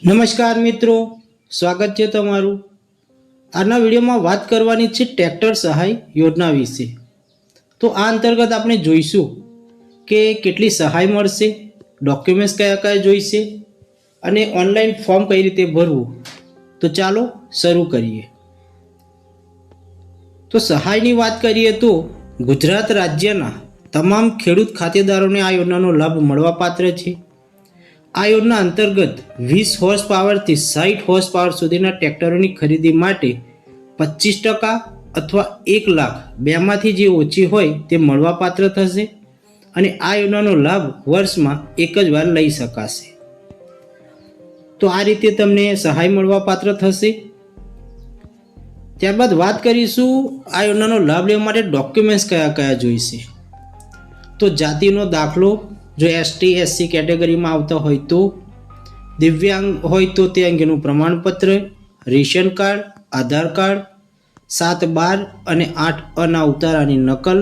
નમસ્કાર મિત્રો, સ્વાગત છે તમારું। આજના વિડીયોમાં વાત કરવાની છે ટ્રેક્ટર સહાય યોજના વિશે। તો આ અંતર્ગત આપણે જોઈશું કે કેટલી સહાય મળશે, ડોક્યુમેન્ટ્સ કયા કયા જોઈશે અને ઓનલાઈન ફોર્મ કઈ રીતે ભરવું। તો ચાલો શરૂ કરીએ। તો સહાયની વાત કરીએ તો ગુજરાત રાજ્યના તમામ ખેડૂત ખાતેદારોને આ યોજનાનો લાભ મળવાપાત્ર છે। આ યોજના અંતર્ગત 20 હોર્સ પાવરથી 60 હોર્સ પાવર સુધીના ટ્રેક્ટરોની ખરીદી માટે 25% અથવા 1 લાખ બેમાંથી જે ઓછી હોય તે મળવાપાત્ર થશે અને આ યોજનાનો લાભ વર્ષમાં એક જ વાર લઈ શકાશે। તો આ રીતે તમને સહાય મળવાપાત્ર થશે। ત્યારબાદ વાત કરીશું આ યોજનાનો લાભ લેવા માટે ડોક્યુમેન્ટ્સ કયા કયા જોઈશે। તો જાતિનો દાખલો, જો એસટી એસસી કેટેગરીમાં આવતા હોય તો, દિવ્યાંગ હોય તો તે અંગેનું પ્રમાણપત્ર, રેશન કાર્ડ, આધાર કાર્ડ, 7/12 અને 8 ઉતારાની નકલ,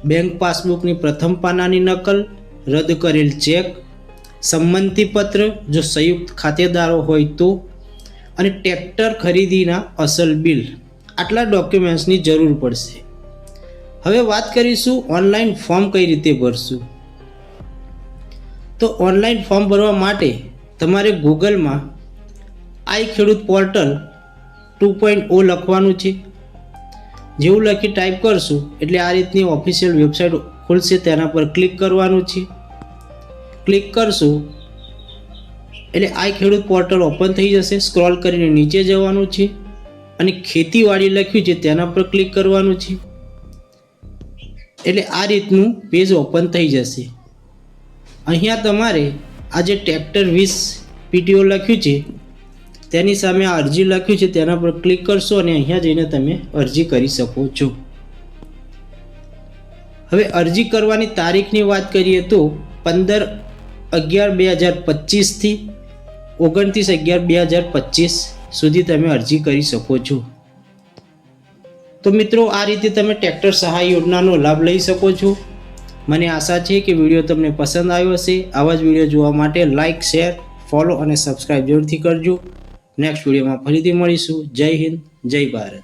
બેંક પાસબુકની પ્રથમ પાનાની નકલ, રદ કરેલ ચેક, સંમતિપત્ર જો સંયુક્ત ખાતેદારો હોય તો, અને ટ્રેક્ટર ખરીદીના અસલ બિલ। આટલા ડોક્યુમેન્ટ્સની જરૂર પડશે। હવે વાત કરીશું ઓનલાઈન ફોર્મ કઈ રીતે ભરશું। તો ઓનલાઈન ફોર્મ ભરવા માટે તમારે ગૂગલમાં આઈ ખેડૂત પોર્ટલ 2.0 લખવાનું છે। જેવું લખી ટાઈપ કરશું એટલે આ રીતની ઓફિશિયલ વેબસાઇટ ખુલશે, તેના પર ક્લિક કરવાનું છે। ક્લિક કરશું એટલે આઈ ખેડૂત પોર્ટલ ઓપન થઈ જશે। સ્ક્રોલ કરીને નીચે જવાનું છે અને ખેતીવાડી લખ્યું છે તેના પર ક્લિક કરવાનું છે એટલે આ રીતનું પેજ ઓપન થઈ જશે। અહીંયા તમારે આ જે ટ્રેક્ટર 20 PTO લખ્યું છે તેની સામે આ અરજી લખ્યું છે તેના પર ક્લિક કરશો અને અહીંયા જઈને તમે અરજી કરી શકો છો। હવે અરજી કરવાની તારીખની વાત કરીએ તો 15/11/2025 થી 29/11/2025 સુધી તમે અરજી કરી શકો છો। તો મિત્રો, આ રીતે તમે ટ્રેક્ટર સહાય યોજનાનો લાભ લઈ શકો છો। મને આશા છે કે વિડીયો તમને પસંદ આવ્યો હશે। આવા જ વિડીયો જોવા માટે લાઇક, શેર, ફોલો અને સબસ્ક્રાઈબ જરૂરથી કરજો। નેક્સ્ટ વિડીયોમાં ફરીથી મળીશું। જય હિન્દ, જય ભારત।